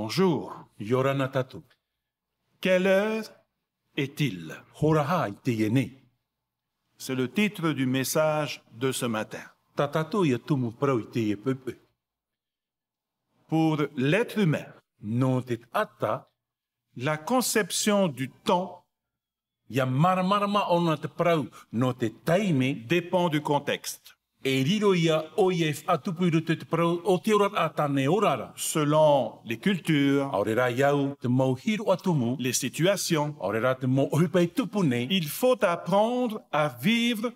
Bonjour. Yorana tatu. Quelle heure est-il? Horaha i te yene. C'est le titre du message de ce matin. Tatato ia tumu prau i te ye pepe. Pour l'être humain, No te ata, la conception du temps ia maramarama ona te prau no te taime, dépend du contexte. e riro ia o ia atupu i roto te prau o te ora a tane orara. Selon les cultures, Aurera iau te mau hiro atumu, les situations, aurera te mau ohipai tupu nei, il faut apprendre à vivre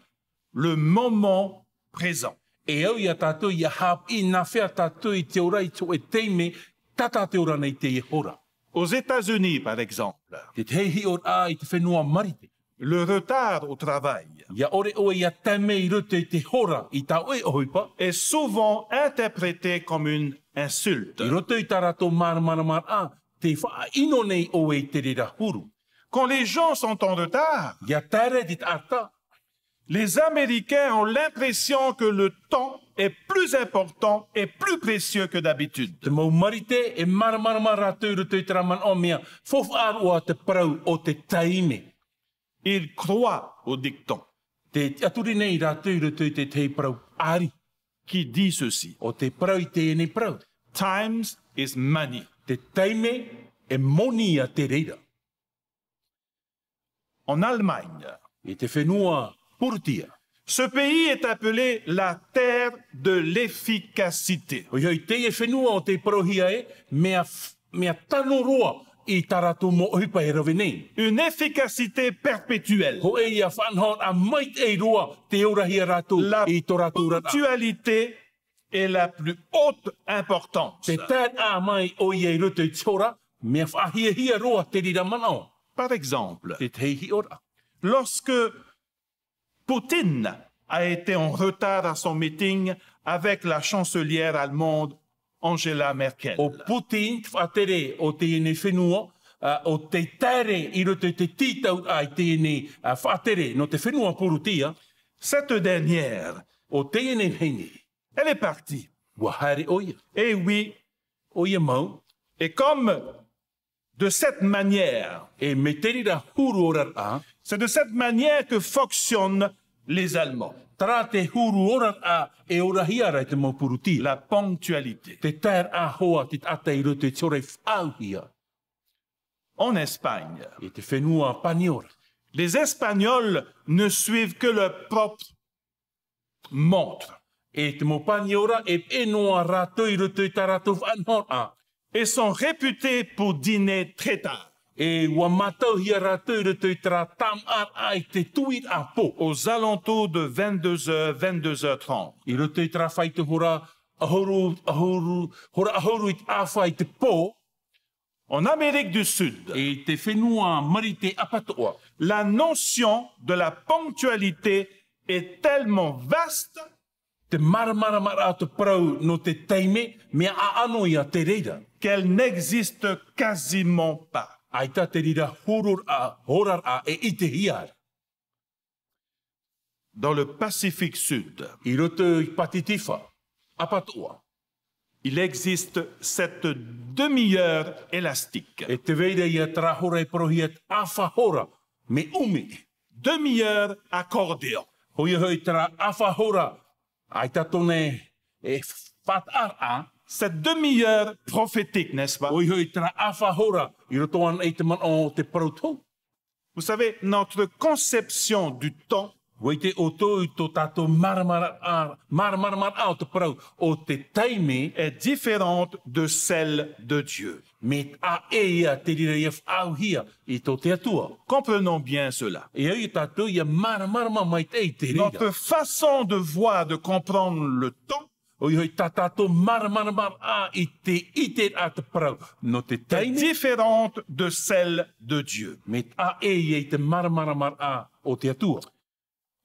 le moment présent. e au ia tātou ia hap i na whea tātou i te ora i tō e teime, tata te ora nei te hora. Aux États-Unis, par exemple, Te tehi ora i te whenua marite. le retard au travail Ia ore o ia teme i roto i te hora i tau e ohipa, est souvent interprété comme une insulte. i roto i tarato maramarama a, te wha ino nei o e te rira huru. Quand les gens sont en retard, Ia tere te ata, les Américains ont l'impression que le temps est plus important et plus précieux que d'habitude. te mau marite e maramarama rātou i roto i taraman o mea, fof arua te parau o te taime. Ils croient au dicton Te aturi nei rātou i roto i te te parau ari, qui dit ceci: o te parau i te ene parau. Times is money. Te taime e moni a te reira. En Allemagne, I te whenua purutia. ce pays est appelé la terre de l'efficacité. O ioi te e whenua o te parohia e, mea tano roa i tarato mo ohipa e rawe nei. Une efficacité perpétuelle. Ho e ia whanhon a mait e roa te orahia rātou La i tō rātou rata. ponctualité est la plus haute importance. Te tēt a mai o i e roto i tora, mea whahia roa te rira manao. Par exemple, Te teihi ora. lorsque Poutine a été en retard à son meeting avec la chancelière allemande Angela Merkel, O Putin, whatere o te ene whenua, o te tere i roto i te titau ai te ene whatere no te whenua purutia, cette dernière, o te ene hene. elle est partie. Wahare oia. Et oui, Oia mau, et comme de cette manière, e me te rira huru ora a, c'est de cette manière que fonctionnent les Allemands. tara te huru ora a e ora hiara i te mau purutia. La ponctualité. Te tēr a hoa te ata i roto i te ore whauhia. En Espagne, I te whenua paniora. les Espagnols ne suivent que leur propre montre E te mo paniora e enoa rātou i roto i taratou whanhora. et sont réputés pour dîner très tard, E wa matau hia rātou i roto i tara tam ar ai te tuit a po. aux alentours de 22h, 22h30. I roto i tara whai te hora ahoru i te awhai te po. En Amérique du Sud, E te whenua marite apatoa. la notion de la ponctualité est tellement vaste Te maramarama te parau no te teime, mea a ano ia te reira. qu'elle n'existe quasiment pas. Ai ta te rira horar a e i te hiar. Dans le Pacifique Sud, I roto i patitifa, apatoa. il existe cette demi-heure élastique. E te veira ia trahora e prohia awhahora, me umi. Demi-heure accordéon. Hoi hoi tra awhahora, ai ta tone e whatara, Cette demi-heure prophétique, n'est-ce pas? hoi hoi tra awhahora, i roto an e te man o te parautou. Vous savez, notre conception du temps Wei te o tō i tō tātou maramarama o te parau o te taime, est différente de celle de Dieu. me a e ia te rira ia whauhia i tō te atua. Comprenons bien cela. E au i tātou ia maramarama mai te i te rira. Notre façon de voir, de comprendre le temps O i hoi tā tātou maramarama a i te a te parau. No te est taime, différente de celle de Dieu. me a e ia i te maramarama a o te atua.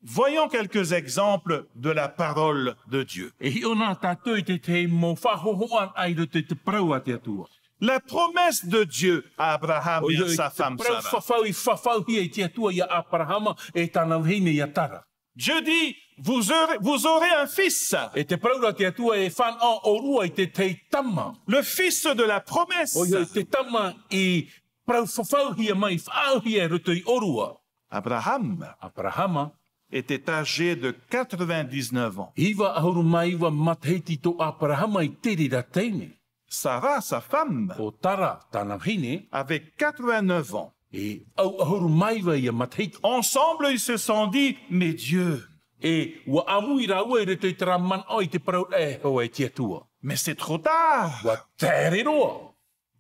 Voyons quelques exemples de la parole de Dieu. E hi ona tātou i te mo whahohoan ai roto i te parau a te atua. La promesse de Dieu à Abraham O et i à hoi sa te femme parau Sarah. whawhau i whawhau hia i te atua i a Abrahama e tāna hine i a tara. Dieu dit, vous aurez un fils, E te praura te atua e whanau o rua i te tei tama. le fils de la promesse. O ia te tama i prau whawhauhia mai, whauhia rutu i orua. Abraham Abrahama, était âgé de 99 ans. iwa ahuru mai iwa matheiti to Abrahama i tiri ra teine. Sarah, sa femme, O tara tāna hine, avait 89 ans. e au ahuru mai iwa ia matheiti. Ensemble, ils se sont dit, mais Dieu, E wa amui ra ua i rutu i tera man o i te prau e hoa e tia tua. mais c'est trop tard. Wa tere roa.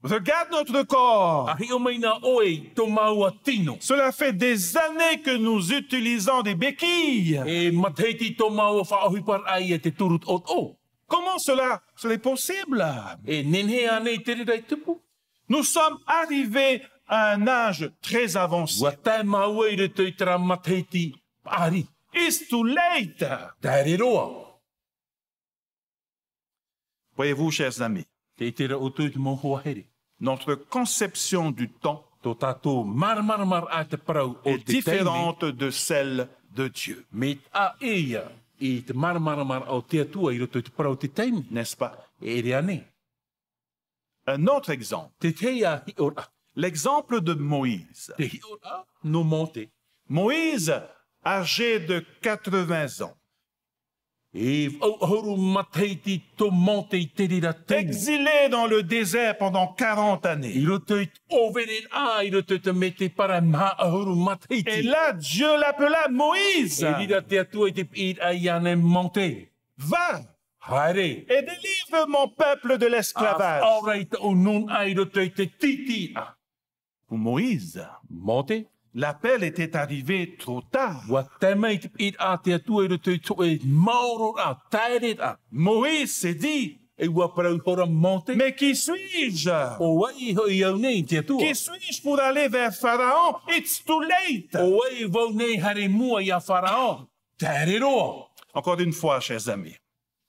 Regarde notre corps. Ahi o mai nā oe tō maua tino. Cela fait des années que nous utilisons des béquilles. E matheiti tō maua whaohi par ai e te turut o o. Comment cela est possible? E nenhe anei tere rai tupu. Nous sommes arrivés à un âge très avancé. Wa tae maua i rutu i tera matheiti ari. It's too late. Tere roa. Voyez-vous, chers amis, Te tera o tui te mo hoa here. notre conception du temps Tō tātou mar a te parau o est te teime. différente de celle de Dieu, Me a eia i te mar o te atua i roto i te parau te teime. n'est-ce pas? E rea ne. Un autre exemple, Te teia hi ora. l'exemple de Moïse. Te hi ora no monte. Moïse, âgé de 80 ans, E au horu mateiti tō monte i te rira teime. exilé dans le désert pendant 40 I années. roto i overen a i roto i te me te para maha horu mateiti. Et là, Dieu l'appela Moïse. E rira te atua i te pīt a iane monte. Va Haere. et délivre mon peuple de l'esclavage. Aurei te o nun a i roto i te titi a. Pour Moïse, Monte. l'appel était arrivé trop tard. Wa te mei te pīt a te atua i roto i to e mauro a, taeret a. Moïse s'est dit, E ua parau hora monte. mais qui suis-je? O wai ho i au nei te atua. Qui suis-je pour aller vers Pharaon? It's too late. O wai vau nei hare mua i a Faraon. Tere roa. Encore une fois, chers amis,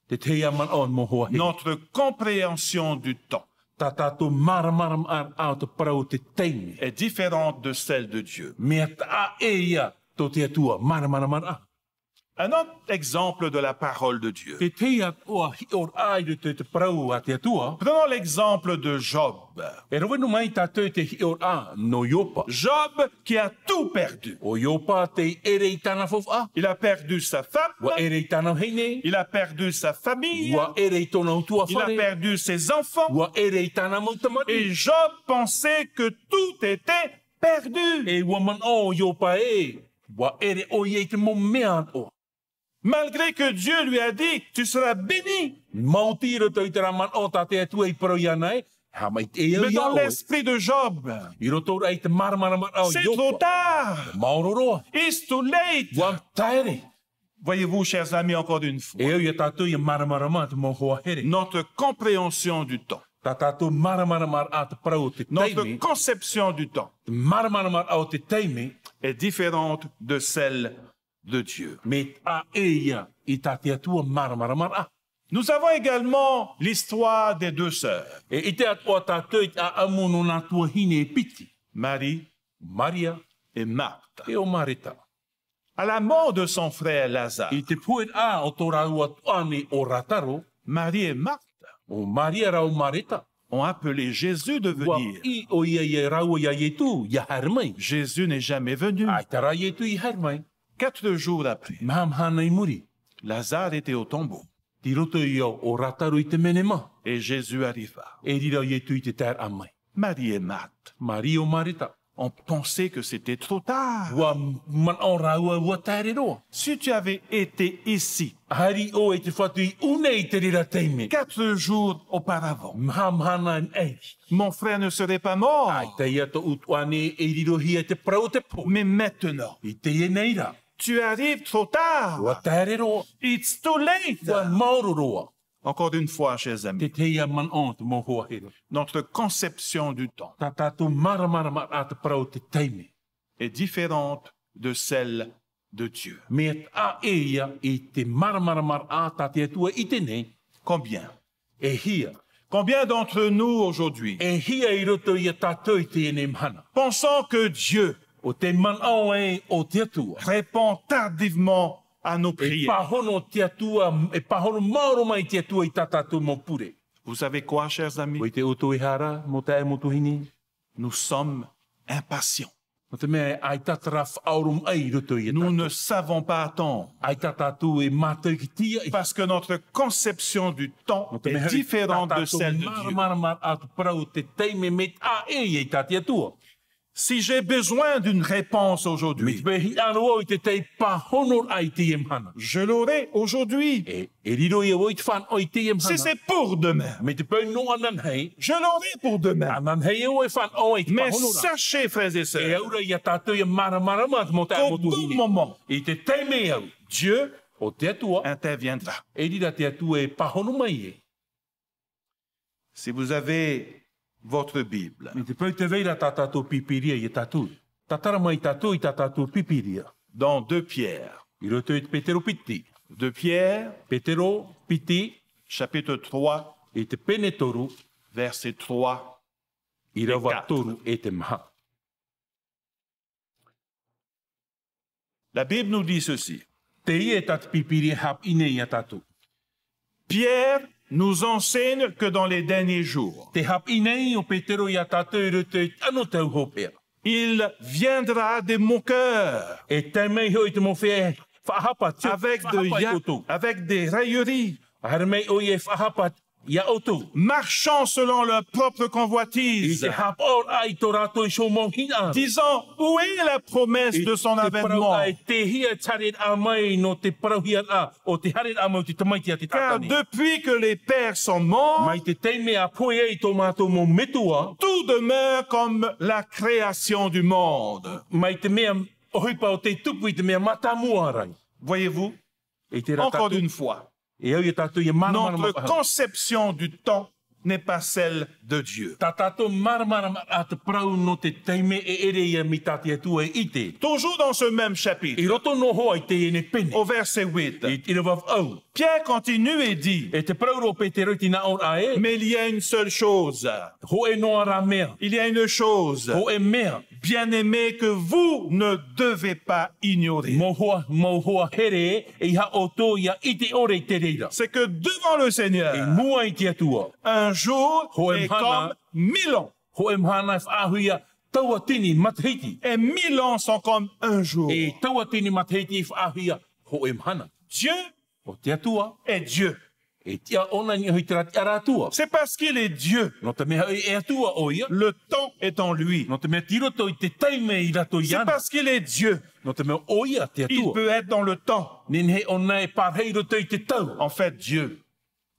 Te teia man on mo hoa he. notre compréhension du temps Ta tātou maramaram ar au te parau te teime. est différente de celle de Dieu. Mea ta a e ia tō te atua maramaram a. Un autre exemple de la parole de Dieu. Te teia oa hi or ai te parau a te atua. Prenons l'exemple de Job. E rawenu mai tātou te hi or a no Iopa. Job qui a tout perdu. O Iopa te ere i tāna fof a. Il a perdu sa femme, Wa ere i tāna heine. il a perdu sa famille, Wa ere i tōna utua il a whare. perdu ses enfants. Wa ere i tāna mautamari. Et Job pensait que tout était perdu. E wa man o Iopa e. Wa ere o ie te mo mea o. Malgré que Dieu lui a dit, tu seras béni. Mauti roto i te raman o tā te atua i parau ia nei. Ha mai te eo Mais ia dans oe. l'esprit de Job, I roto ai te maramaram au c'est trop Iopa. tard. Mauroroa. It's too late. Wa taere. Voyez-vous, chers amis, encore une fois, E au ia tātou i maramarama te mo hoa here. notre compréhension du temps, Tā tātou maramaramar a te parau o te notre teime. conception du temps Te maramaramar au te teime. est différente de celle de Dieu. Me a e ia i tā te atua maramaramar a. Nous avons également l'histoire des deux sœurs, E i te atua tātou i a amu no nā tua hine e piti. Marie Maria et Marthe. e o Marita. À la mort de son frère Lazare, I te puet a o tō raua tuane o rataro. Marie et Marthe O Maria rau Marita. ont appelé Jésus de Wa venir. i o ia ia raua ia ietu, ia harmai. Jésus n'est jamais venu. Ai tara ietu i harmai. 4 jours après, Maham hana i muri. Lazare était au tombeau Ti roto i o rataro i te menema. et Jésus arriva. E rira ietu i te ter amai. Marie et Marthe Maria o Marita. ont pensé que c'était trop tard. Wa man o raua ua tere roa. Si tu avais été ici Hari o e te whatu i une i te rira teime. 4 jours auparavant, Maham hana in ei. mon frère ne serait pas mort. Ai te ia to utuane e riro hia te prau te po. Mais maintenant, I te e neira. tu arrives trop tard. Wa tere roa. It's too late. Wa mauro roa. Encore une fois, chers amis, Te te ia man on te mo hoa hero. notre conception du temps Tā tātou maramaramar a te prau te teime. est différente de celle de Dieu. Mea a e ia i te maramaramar a tā te atua i te ne. Combien? E hia. Combien d'entre nous aujourd'hui E hia i roto i a tātou i te ene mhana. pensons que Dieu O te man au e o te atua. répond tardivement à nos E prières. pahono te atua, e pahono mauro mai te atua I tātātou mō pure. Vous savez quoi, chers amis? Ko I te oto I hara, mō tae mō tuhini. Nous sommes impatients. Mō te mea ai tātara whaorum ai roto I Nous tātou. ne savons pas attendre. Ai tātātou e mātou ki tia I Parce que notre conception du temps est différente de celle de Dieu. Mara atu parau te teime me a I tātia tua. Si j'ai besoin d'une réponse Me aujourd'hui, te pehi anu o I te tei pahono ai te emhana. je l'aurai aujourd'hui. E riro I o I te whan o I te Si emhana. c'est pour demain, Me te pei no anan hei. je l'aurai pour demain. Anan hei o e whan o I te Mais pahono ra. sachez, frères et E sœurs, aura I a tātou I mara mō tae qu'au mō bon tuhini. moment, I te teime au. Dieu O te atua. interviendra. E rira te atua e pahono mai e. Si vous avez votre Bible, Me te pei te veira tā tātou pipiria I tātou. Tatara mai tātou I tā tātou pipiria. dans 2 Pierre, I roto I te Petero piti. 2 Pierre, Petero piti chapitre 3, I te pene toru verset 3, I rawa quatre. toru e te maha. la Bible nous dit ceci. Te I e tāt pipiria hap ine I a tātou. Pierre nous enseigne que dans les derniers jours, Te hap ine I o Petero I a tātou I roto I ano tau hopea. il viendra des moqueurs E te mei hoi te mo whea whahapa tiu. avec des railleries, Hara mei oi e whahapa ia otu. marchant selon leur propre I convoitise, te hap or ai tō rātou I so mong hina. disant où est la promesse de son avènement? Ai te hia taret a mai no te parauhia a o te haret a mai te tamaiti a te Car tātani. depuis que les pères sont morts, Mai te teime a poe ei tō mātou mō metua, tout demeure comme la création du monde. mai te mea ohipa o te tupu I te mea matamua rai. Voyez-vous, E te encore rātātou, une fois, e au i tātou I maramara notre mapaha. conception du temps n'est pas celle de Dieu. Tā tātou maramara a te parau no te teime e ere ia mi tātia tua e ite. Toujours dans ce même chapitre, I roto no hoa I te ene pene. au verset 8, I rewaw au. Pierre continue et dit, E te parau ro Petero tina or a e. mais il y a une seule chose, Ho e noa rā mea. il y a une chose, Ho e mea. bien-aimé, que vous ne devez pas ignorer. Mo hoa here e iha o tō ia ite ore te reira. C'est que devant le E Seigneur, mua I te atua. un jour Hoem est hana. comme 1000 ans, Ho e mhana whaahuia taua tini matahiti. et 1000 ans sont comme un jour. E taua tini matahiti whaahuia ho e mhana. Dieu O te atua, est Dieu. e tia ona ni hui te rati ara atua. C'est parce qu'il est Dieu. No te mea e atua o ia. Le temps est en lui. No te mea tiroto I te taime I rato I C'est ana. parce qu'il est Dieu. No te mea o ia te Il atua. peut être dans le temps. Nin he ona e parhei roto I te tau. En fait, Dieu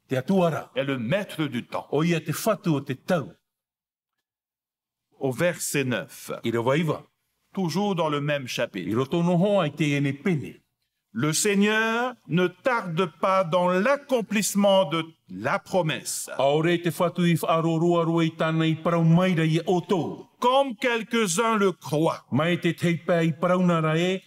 Te atua ra. est le maître du temps. O ia te whatu o te tau. Au verset 9, I rawa iwa. toujours dans le même I chapitre. roto no hoa I te ene pene. Le Seigneur ne tarde pas dans l'accomplissement de la promesse, Aore te whatu I whaaroroa I tāna I parau maira I o tō. comme quelques-uns le croient, Mai te teipa I paraunara e,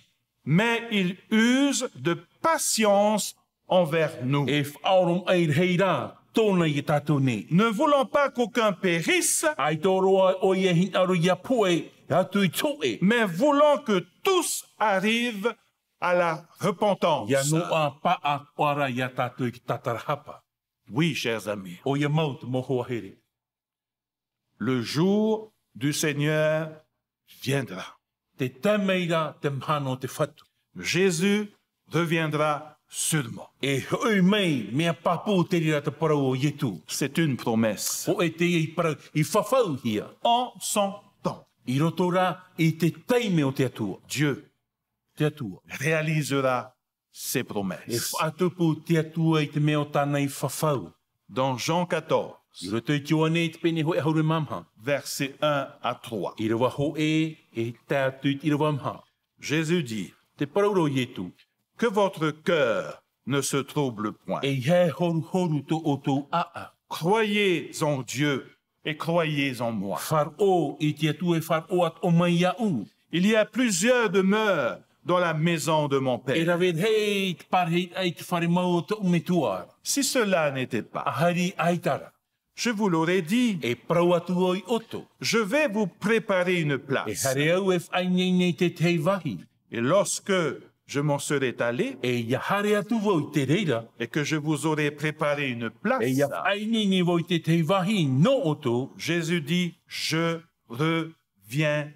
mais il use de patience envers nous, e whaorom ai rei rā, tōna I tātou ne. ne voulant pas qu'aucun périsse, Ai tō roa o ia hinaro ia poe, atu I tō e. mais voulant que tous arrivent à la repentance. Ia no a paa ora ia tātou I ki tatara hapa. Oui, chers amis, O ia mau te moho here. le jour du Seigneur viendra. Te tameira te mhano te whatu. Jésus reviendra sûrement. E hoi mei mea papu te rira te parau o ietu. C'est une promesse. O e te I parau I whawhau hia. En son temps, I roto rā I te teime o te atua. Dieu Te atua. réalisera ses E promesses. whaatupu te atua I te mea o tāna I whawhau. Dans Jean 14, I roto I tionei I te pene hoi haure mamha. versets 1 à 3, I rawa ho e tātu I rawa mha. Jésus dit, Te parauro ietu. que votre cœur ne se trouble point. E he horu horu to o tō a. Croyez en Dieu et croyez en moi. Whar o I te atua e whar o at o mai au. Il y a plusieurs demeures dans la maison de mon E Père. rawe hei te parhei ai te whare mau o te umetuara. Si cela n'était A pas, hari aitara. je vous l'aurais dit, E parau atu o I oto. je vais vous préparer une E place. hare au e whainei nei te te wahi. Et lorsque je m'en serais allé e ia hare atu vo i te reira, et que je vous aurais préparé une place, e ia whainini vo i te wahi no oto, Jésus dit, je reviendrai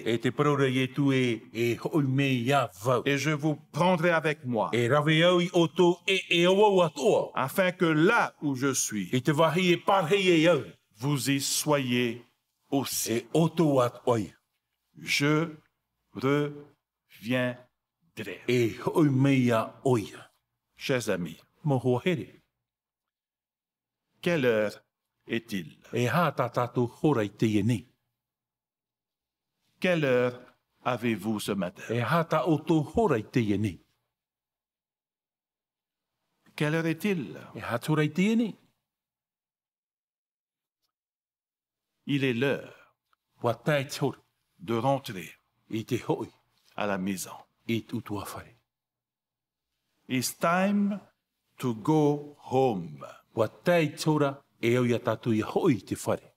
e te paraura i tu e hoi me ia vau. et je vous prendrai avec moi, E rawe au i oto e au atoa, afin que là où je suis, i te wahi e parhei e au, vous y soyez aussi. e oto at oi, Je reviendrai. e hoi me ia oia. Chers amis, Mo hoa here, quelle heure est-il? e ha tā tātou hora i te ieni. Quelle heure avez-vous ce matin? E ha tā oto hora i te ieni. Quelle heure est-il? E ha tura i te ieni. Il est l'heure Wa tai tora, de rentrer i te hoi, à la maison. i tutua whare. It's time to go home. Wa tai tora e au ia tātou i hoi te whare.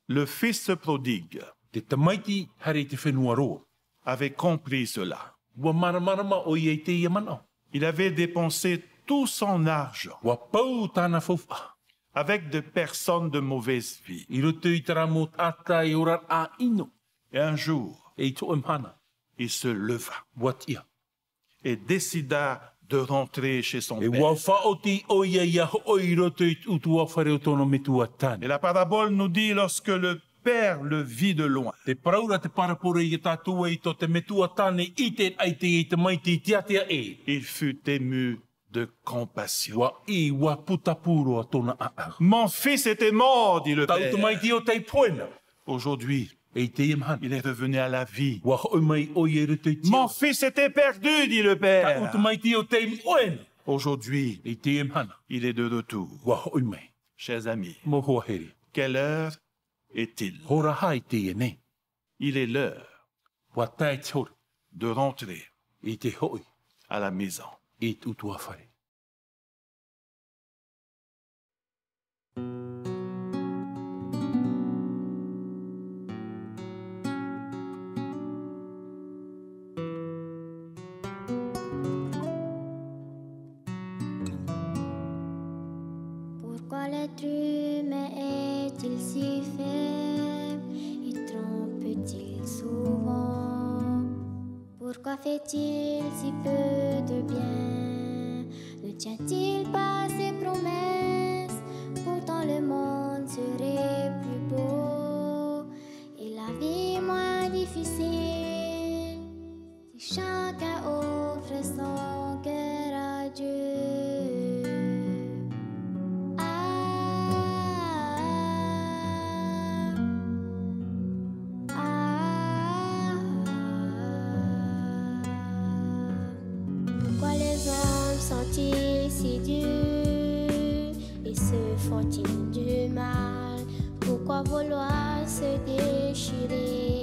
Le fils prodigue Te tamaiti hare i te whenua roa. avait compris cela. Wa maramarama o i te ia mana. Il avait dépensé tout son argent Wa pau tāna whauwha. avec des personnes de mauvaise vie. I roto i tara mō tata e ora a ino. Et un jour, E i to mhana. il se leva Wa tia. et décida de rentrer chez son E wa père. whaoti o ia ia hoi roto i utua whare o tono me tua Et tāne. la parabole nous dit, lorsque le père le vit de loin, Te paraura te parapore i tātua i to te metua tāne i te aite i te maiti i te atea e. il fut ému de compassion. Wa i wa putapuro a tona a a. Mon fils était mort, dit le Tau père. te maiti o tei poena. Aujourd'hui, E te imhan. il est revenu à la vie. Wa hoi mai o i roto i tia. Mon fils était perdu, dit le Tau te père. maiti o tei poena. Aujourd'hui, E te imhan. il est de retour. Wa hoi mai. Chers amis, Mo hoa heri. quelle heure est-il? Hora hai te ene. Il est l'heure Wa tai tora. de rentrer I te hoi. à la maison. I tutua whare. Pourquoi l'être humain est-il si faible et trompe-t-il souvent? Pourquoi fait-il si peu de bien? Ne tient-il pas ses promesses? Pourtant le monde serait plus beau et la vie moins difficile si chacun offre son cœur à Dieu. Pourquoi les hommes sont-ils si durs et se font-ils du mal? Pourquoi vouloir se déchirer